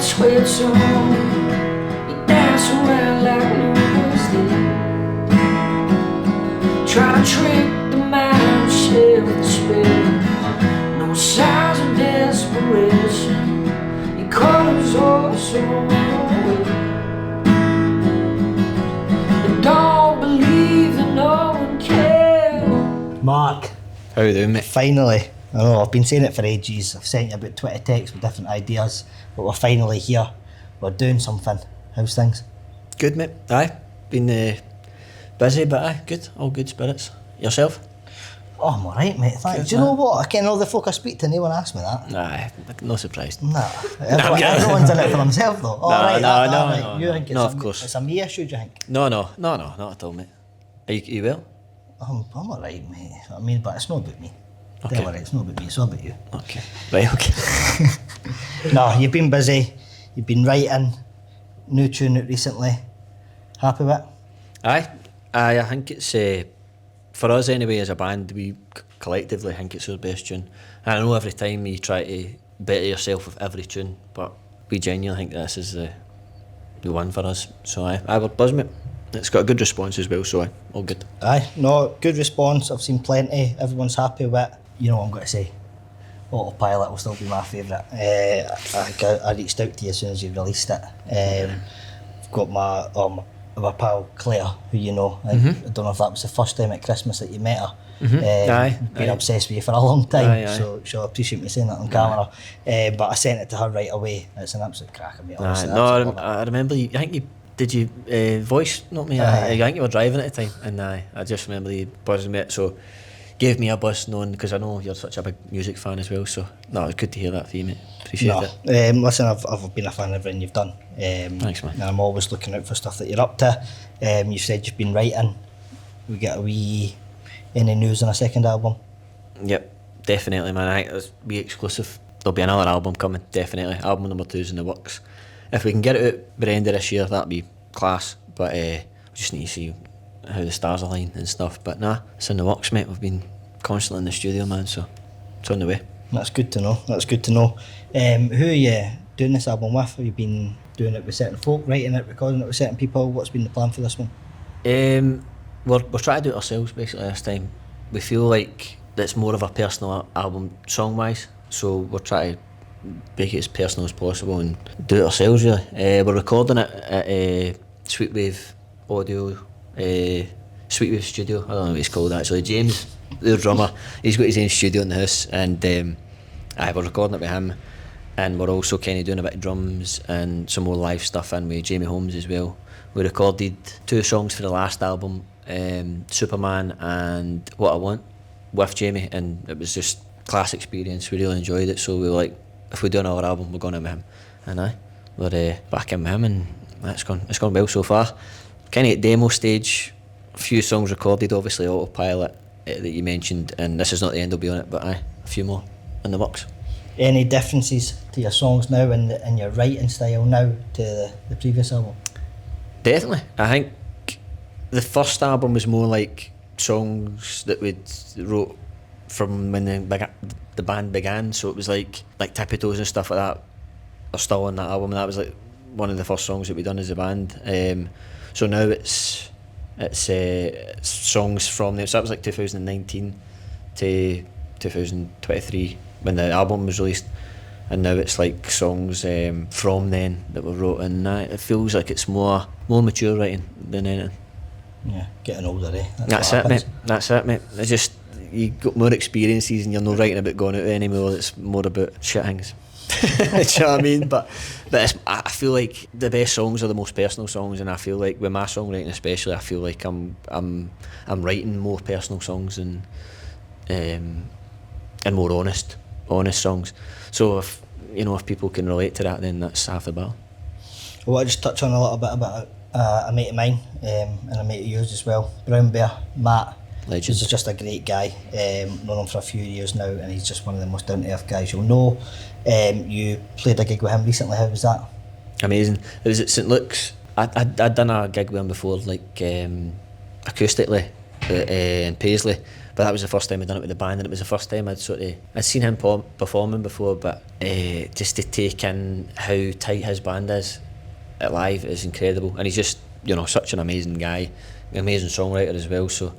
sweat song. You dance around like nobody's there. Try to trick the mind, share with despair. No signs of desperation. Your colors are so away. But don't believe that no one cares. Mark. How you doing, mate? Finally. I know, I've been saying it for ages. I've sent you about 20 texts with different ideas, but we're finally here. We're doing something. How's things? Good, mate. Aye. Been busy, but aye, good. All good spirits. Yourself? Oh, I'm alright, mate. Thanks. Good, do you know what? I can't all the folk I speak to, no one asks me that. Aye, no surprise. Nah. Everyone's in it for themselves, though. No, You think no, it's of course. It's a me issue, do you think? No, not at all, mate. Are you well? I'm alright, mate. I mean, but it's not about me. Okay. Don't worry, it's not about me, it's all about you. Okay. Right, okay. No, you've been busy. You've been writing. New tune out recently. Happy with it? Aye, I think it's, for us anyway as a band, we collectively think it's our best tune. And I know every time you try to better yourself with every tune, but we genuinely think this is the one for us. So aye, we're buzzed, mate. It's got a good response as well, so aye, all good. Aye, no, good response. I've seen plenty. Everyone's happy with it. You know what I'm going to say. Autopilot will still be my favourite. I reached out to you as soon as you released it. I've got my pal Claire, who you know. I don't know if that was the first time at Christmas that you met her. Been obsessed with you for a long time, so she'll appreciate me saying that on camera. But I sent it to her right away. It's an absolute cracker, mate. I remember you. I think did you voice note me? I think you were driving at the time, and I just remember you buzzing me. So gave me a buzz, knowing because I know you're such a big music fan as well. So no, it was good to hear that for you, mate. Appreciate it. Listen, I've been a fan of everything you've done. Thanks, man. And I'm always looking out for stuff that you're up to. You said you've been writing. We get any news on a second album? Yep, definitely, man. I think it'll be exclusive. There'll be another album coming, definitely. Album number 2's in the works. If we can get it out by the end of this year, that'd be class. But we just need to see how the stars align and stuff. But nah, it's in the works, mate. We've been constantly in the studio, man, so it's on the way. That's good to know. Who are you doing this album with? Have you been doing it with certain folk, writing it, recording it with certain people? What's been the plan for this one? We're trying to do it ourselves basically this time. We feel like it's more of a personal album song-wise, so we're trying to make it as personal as possible and do it ourselves really. We're recording it at Sweetwave Audio, Sweetwave Studio, I don't know what it's called actually. James, the drummer, he's got his own studio in the house, and we're recording it with him, and we're also kind of doing a bit of drums and some more live stuff in with Jamie Holmes as well. We recorded 2 songs for the last album, Superman and What I Want, with Jamie, and it was just class experience. We really enjoyed it, so we were like, if we do another album, we're going in with him. And we're back in with him, and it's gone well so far. Kind of at demo stage, a few songs recorded, obviously Autopilot that you mentioned, and This Is Not the End will be on it, but a few more in the works. Any differences to your songs now and your writing style now to the previous album? Definitely. I think the first album was more like songs that we'd wrote from when the band began, so it was like Tippy Toes and stuff like that are still on that album, and that was like one of the first songs that we'd done as a band. So now it's songs from there, so that was like 2019 to 2023 when the album was released, and now it's like songs from then that were wrote, and it feels like it's more mature writing than anything. Yeah, getting older, eh? That's it, mate. It's just, you got more experiences and you're not writing about going out anymore. It's more about shit things. Do you know what I mean? But I feel like the best songs are the most personal songs, and I feel like with my songwriting especially, I feel like I'm writing more personal songs and more honest songs. So if people can relate to that, then that's half the battle. Well, I just touch on a little bit about a mate of mine and a mate of yours as well, Brown Bear, Matt. Legend. He's just a great guy. Known him for a few years now, and he's just one of the most down-to-earth guys you'll know. You played a gig with him recently. How was that? Amazing. It was at St Luke's. I'd done a gig with him before, like acoustically, in Paisley. But that was the first time I'd done it with the band, and it was the first time I'd seen him performing before, but just to take in how tight his band is at live is incredible. And he's just, such an amazing guy, amazing songwriter as well. So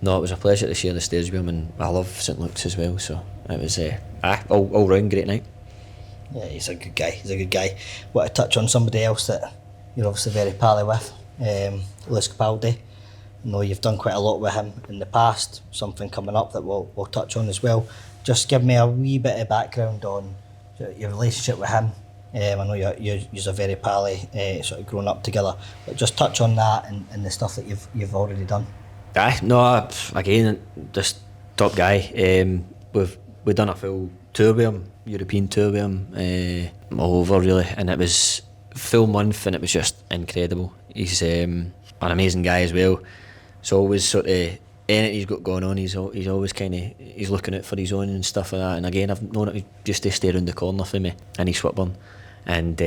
no, it was a pleasure to share the stage with him, and I love St Luke's as well. So it was all round great night. Yeah, he's a good guy. Want to touch on somebody else that you're obviously very pally with, Lewis Capaldi. I know you've done quite a lot with him in the past, something coming up that we'll touch on as well. Just give me a wee bit of background on your relationship with him. I know you're very pally, sort of grown up together, but just touch on that and the stuff that you've already done. Again, just top guy. We've done a full tour with him, European tour with him, all over really, and it was full month, and it was just incredible. He's an amazing guy as well. So always sort of anything he's got going on, he's always he's looking out for his own and stuff like that. And again, I've known it just to stay around the corner for me in East Whitburn. And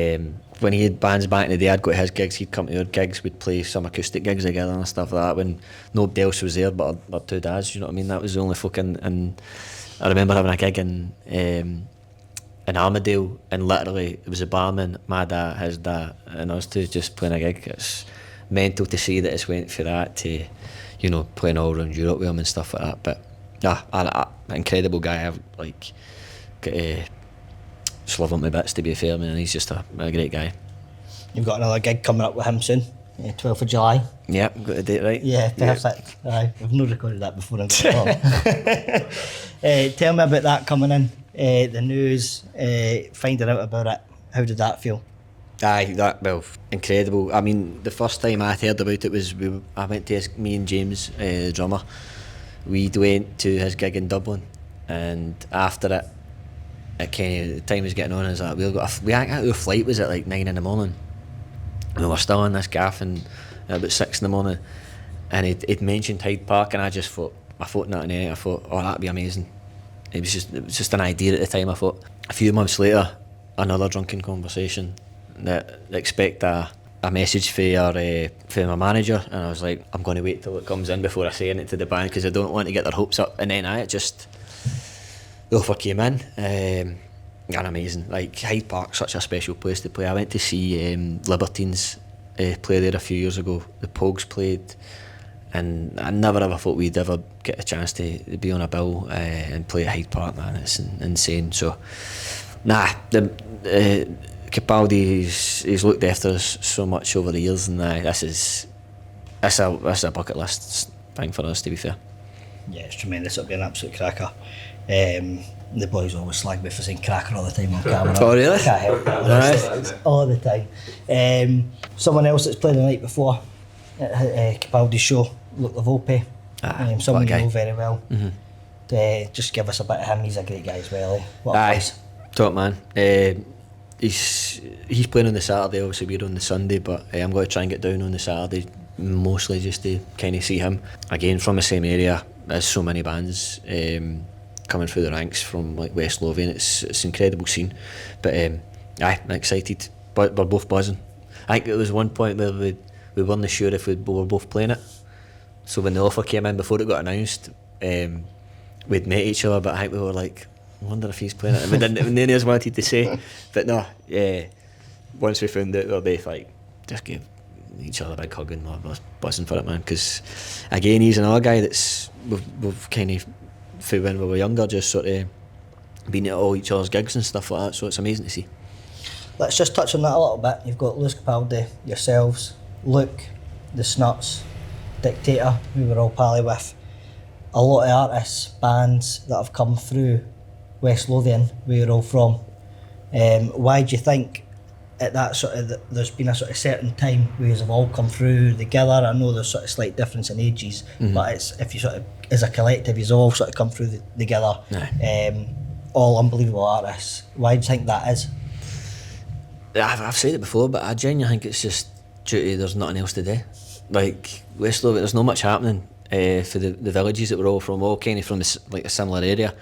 when he had bands back in the day, I'd go to his gigs, he'd come to our gigs, we'd play some acoustic gigs together and stuff like that when nobody else was there but our two dads, you know what I mean? That was the only fucking. And I remember having a gig in Armadale, and literally it was a barman, my dad, his dad, and us two just playing a gig. It's mental to see that it's went for that to, playing all around Europe with him and stuff like that. But an incredible guy. I've just love him to bits, to be fair, man. He's just a great guy. You've got another gig coming up with him soon, 12th of July. Yep, got the date right. Yeah, perfect. Yep. We've not recorded that before I got it. Tell me about that coming in, the news, finding out about it. How did that feel? Incredible. I mean, the first time I heard about it was I went to me and James, the drummer. We went to his gig in Dublin, and after it, the time was getting on. I was like, our flight was at like 9 in the morning. We were still in this gaff and about 6 in the morning, and he'd mentioned Hyde Park, and I thought that night, I thought, oh, that'd be amazing. It was just an idea at the time. I thought. A few months later, another drunken conversation that expect a message for my manager, and I was like, I'm going to wait till it comes in before I say anything to the band because I don't want to get their hopes up. And then the offer came in, and amazing. Like, Hyde Park's such a special place to play. I went to see Libertines play there a few years ago. The Pogues played, and I never ever thought we'd ever get a chance to be on a bill and play at Hyde Park, man. It's insane. So, Capaldi, he's looked after us so much over the years, and this is a bucket list thing for us, to be fair. Yeah, it's tremendous. It'll be an absolute cracker. The boys always slag me for saying cracker all the time on camera. Oh, really? Can't help it. All the time. Someone else that's played the night before at Capaldi's show, Luke Lavolpe. Someone you know very well. Mm-hmm. Just give us a bit of him. He's a great guy as well. What a place. Top man. He's playing on the Saturday, obviously we're on the Sunday, but I'm going to try and get down on the Saturday, mostly just to kind of see him. Again, from the same area, there's so many bands coming through the ranks from like West Lothian. It's an incredible scene. But I'm excited, but we're both buzzing. I think there was one point where we weren't sure if we were both playing it. So when the offer came in, before it got announced, we'd met each other, but I think we were like, I wonder if he's playing it. And none of us wanted to say. But no, once we found out, we were both like, just give each other a big hug, and we're buzzing for it, man. Because again, he's another guy that's we've kind of, when we were younger, just sort of been at all each other's gigs and stuff like that. So it's amazing to see. Let's just touch on that a little bit. You've got Lewis Capaldi, yourselves, Luke, the Snuts, Dictator, who we're all pally with. A lot of artists, bands that have come through West Lothian, where you're all from. Why do you think at that sort of there's been a sort of certain time where you've all come through together? I know there's sort of slight difference in ages, but it's, if you sort of as a collective, you've all sort of come through together. All unbelievable artists. Why do you think that is? I've said it before, but I genuinely think it's just due to there's nothing else to do. Like West Lothian, there's not much happening for the villages that we're all kind of from like a similar area.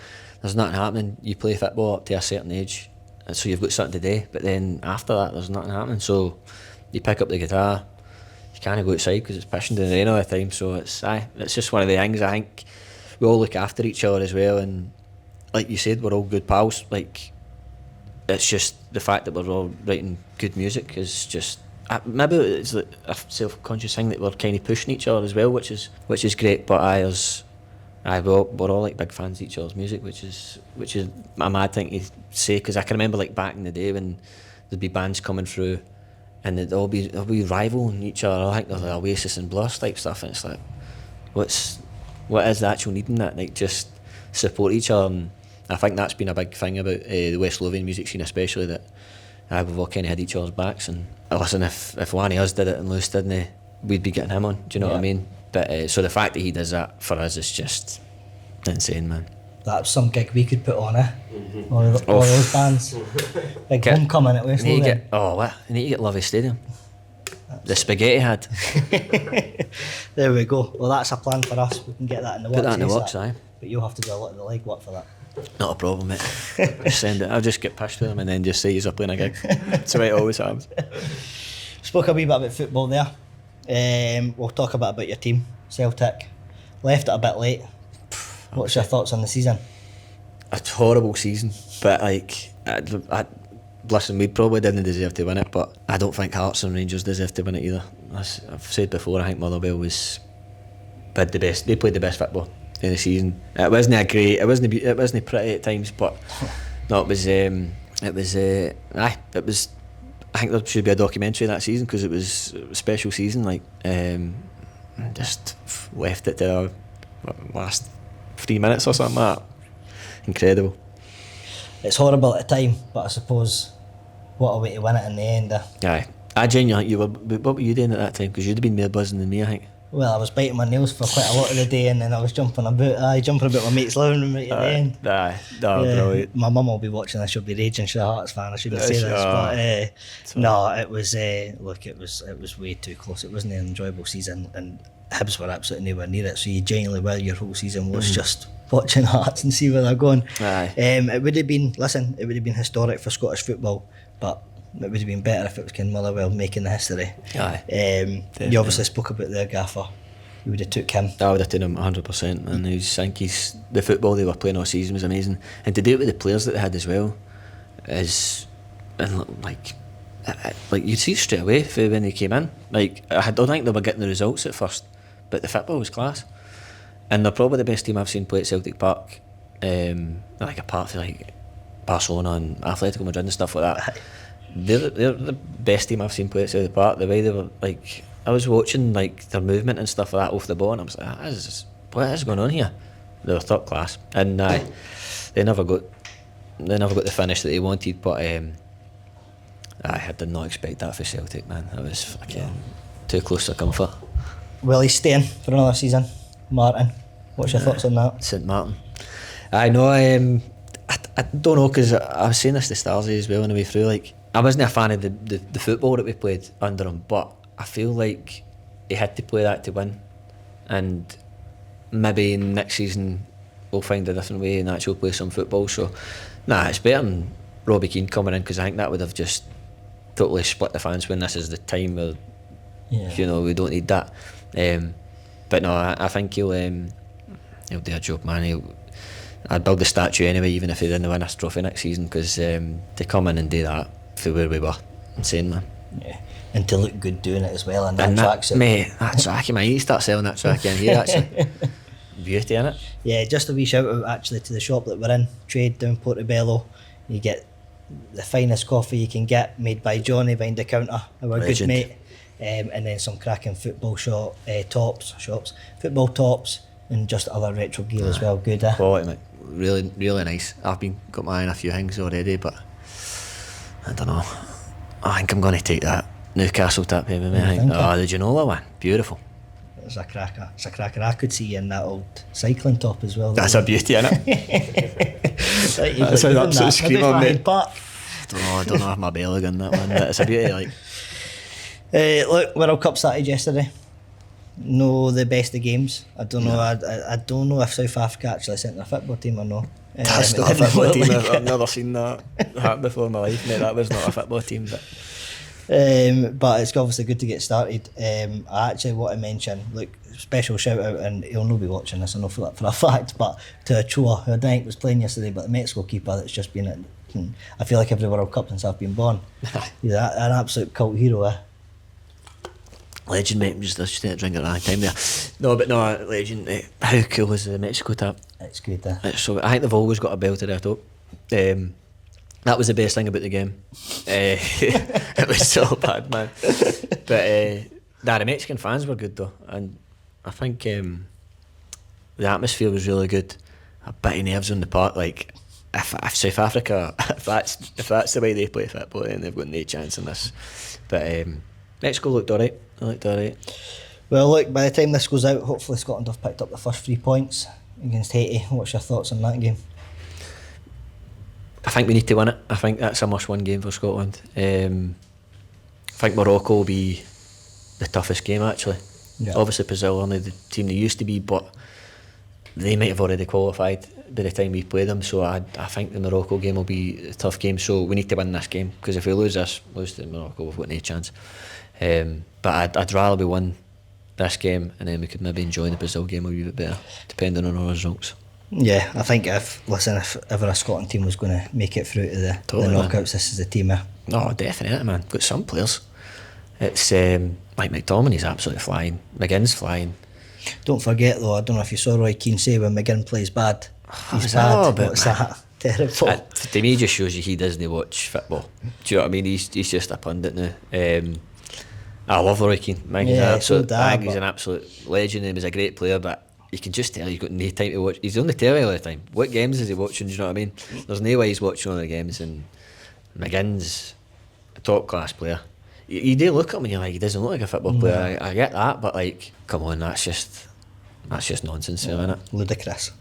There's nothing happening. You play football up to a certain age, and so you've got something to do. But then after that, there's nothing happening. So you pick up the guitar, you can't go outside because it's pissing down the rain all the time. So it's just one of the things. I think we all look after each other as well, and like you said, we're all good pals. Like, it's just the fact that we're all writing good music is just maybe it's like a self-conscious thing that we're kind of pushing each other as well, which is great. But we're all like big fans of each other's music, which is a mad thing to say, because I can remember like back in the day when there'd be bands coming through and they'd all be rivaling each other. I think there's like Oasis and Blur type stuff, and it's like, what is the actual need in that? Like, just support each other. And I think that's been a big thing about the West Lothian music scene, especially, that we've all kind of had each other's backs. And listen, if one of us did it and Lewis didn't, we'd be getting him on. Do you know what I mean? But so the fact that he does that for us is just insane, man. That's some gig we could put on, all those bands. Big homecoming at West Lothian. You need to get Lovey Stadium. The spaghetti had. There we go. Well, that's a plan for us. We can get that in the works. Put that in the works, aye. But you'll have to do a lot of the legwork for that. Not a problem, mate. Just send it. I'll just get pushed with them and then just say you're playing a gig. That's the way it always happens. Spoke a wee bit about football there. We'll talk a bit about your team, Celtic. Left it a bit late. What's your thoughts on the season? A horrible season, but like, listen, we probably didn't deserve to win it, but I don't think Hearts and Rangers deserve to win it either. As I've said before, I think Motherwell played the best football in the season. It wasn't pretty at times, but no, I think there should be a documentary of that season, because it was a special season. Like, just left it to the last 3 minutes or something like that. Incredible. It's horrible at the time, but I suppose what a way to win it in the end. Aye. I genuinely think what were you doing at that time? Because you'd have been more buzzing than me, I think. Well, I was biting my nails for quite a lot of the day, and then I was jumping about my mate's living room right at the end. Brilliant. My mum will be watching this, she'll be raging, she's a Hearts fan, I shouldn't say this, but no, it was it was way too close. It wasn't an enjoyable season, and Hibs were absolutely nowhere near it, so you genuinely were, your whole season was just watching Hearts and see where they're going. It would have been historic for Scottish football, but it would have been better if it was Ken Motherwell making the history. You obviously spoke about their gaffer. You would have took him. I would have taken him 100%, and the football they were playing all season was amazing, and to do it with the players that they had as well like you see straight away when they came in. Like, I don't think they were getting the results at first, but the football was class, and they're probably the best team I've seen play at Celtic Park. Like, apart from like Barcelona and Atletico Madrid and stuff like that. They're the best team I've seen play at Celtic Park. The way they were, like, I was watching like their movement and stuff like that off the ball, and I was like, what is going on here? They were top class, and they never got the finish that they wanted. But I did not expect that for Celtic, man. That was fucking too close to comfort. Well, he's staying for another season. Martin, what's your thoughts on that? St Martin. I know. I don't know, because I was saying this to Starsy as well on the way through. Like, I wasn't a fan of the football that we played under him, but I feel like he had to play that to win, and maybe next season we'll find a different way and actually play some football. So, it's better than Robbie Keane coming in, because I think that would have just totally split the fans when this is the time where we don't need that. But no, I think he'll do a job, man. I'd build the statue anyway, even if he didn't win a trophy next season, because to come in and do that for where we were, insane, man. Yeah, and to look good doing it as well, and that tracksuit. Mate, that tracky, man, you need to start selling that tracky in here, actually. Beauty, innit? Yeah, just a wee shout out actually to the shop that we're in, Traade down Portobello. You get the finest coffee you can get, made by Johnny behind the counter, our good mate. And then some cracking football shops, football tops, and just other retro gear as well. Good, quality, mate. Really, really nice. I've got my eye on a few things already, but I don't know. I think I'm going to take that Newcastle tap here with me. I think. The Genoa one, beautiful. It's a cracker. I could see you in that old cycling top as well. That's a beauty, innit? That's an absolute screamer, mate. I don't know if my belly in that one, but it's a beauty. Like, look, World Cup started yesterday. No, the best of games. I don't know. I don't know if South Africa actually sent their football team or no. That's not a football team. I've never seen that happen before in my life, mate. That was not a football team. But But it's obviously good to get started. I actually want to mention, look, special shout out, and he'll not be watching this, I know for a fact, but to Ochoa, who I think was playing yesterday, but the Mexico keeper that's just been at, I feel like every World Cup since I've been born. He's an absolute cult hero, eh? Legend, mate. I'm just need a drink at the wrong time there. No, but no, legend. How cool was the Mexico tap? It's good, eh? It's so, I think they've always got a belter there, top. That was the best thing about the game. It was so bad, man. But the Mexican fans were good though, and I think the atmosphere was really good. A bit of nerves on the park. Like if South Africa, if that's the way they play football, then they've got no chance in this. But Mexico looked alright. Well, look, by the time this goes out, hopefully Scotland have picked up the first 3 points against Haiti. What's your thoughts on that game? I think we need to win it. I think that's a must-win game for Scotland. I think Morocco will be the toughest game, actually. Yeah. Obviously, Brazil are only the team they used to be, but they might have already qualified by the time we play them. So I think the Morocco game will be a tough game. So we need to win this game, because if we lose to Morocco, we've got no chance. But I'd rather we win this game, and then we could maybe enjoy the Brazil game a wee bit better, depending on our results. Yeah, I think if ever a Scotland team was going to make it through to the knockouts, this is the team. No, definitely, man. Got some players. It's like McTominay's absolutely flying. McGinn's flying. Don't forget though, I don't know if you saw Roy Keane say when McGinn plays bad, he's bad. What's that? Terrible. To me, just shows you he doesn't watch football. Do you know what I mean? He's just a pundit now. I love Roy Keane. I think he's an absolute legend. He was a great player, but you can just tell he's got no time to watch. He's on the telly all the time. What games is he watching? Do you know what I mean? There's no way he's watching all the games. And McGinn's a top class player. You do look at him and you're like, he doesn't look like a football player. I get that, but like, come on, that's just nonsense, isn't it? Ludicrous.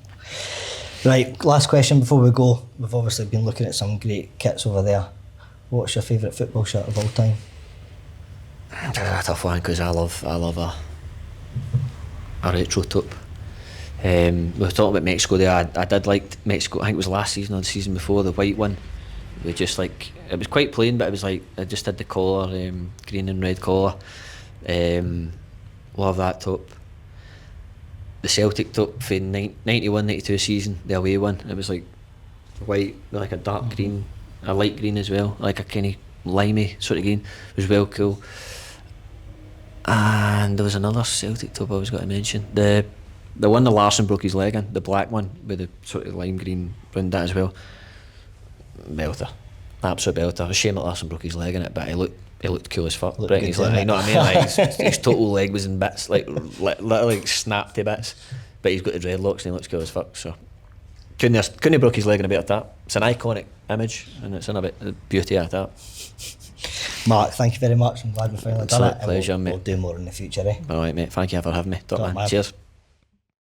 Right, last question before we go. We've obviously been looking at some great kits over there. What's your favourite football shirt of all time? That's a tough one, because I love a retro top. We were talking about Mexico there. I did like Mexico. I think it was last season or the season before, the white one. We just like, it was quite plain, but it was like, I just had the collar, green and red collar. Love that top. The Celtic top for 91-92 season, the away one. It was like white, like a dark green, a light green as well, like a kind of limey sort of green. It was well cool. And there was another Celtic top I was going to mention. The one that Larsson broke his leg in, the black one with the sort of lime green round that as well. Belter, absolute belter. A shame that Larsson broke his leg in it, but he looked cool as fuck. His leg, you know what I mean? Like his total leg was in bits, like literally snapped to bits. But he's got the dreadlocks and he looks cool as fuck. So couldn't have broke his leg in a better tap. It's an iconic image, and it's in a bit the beauty of that. Mark, thank you very much. I'm glad we finally done it. Pleasure, mate. We'll do more in the future, eh? Alright, mate. Thank you for having me. Top man. Cheers.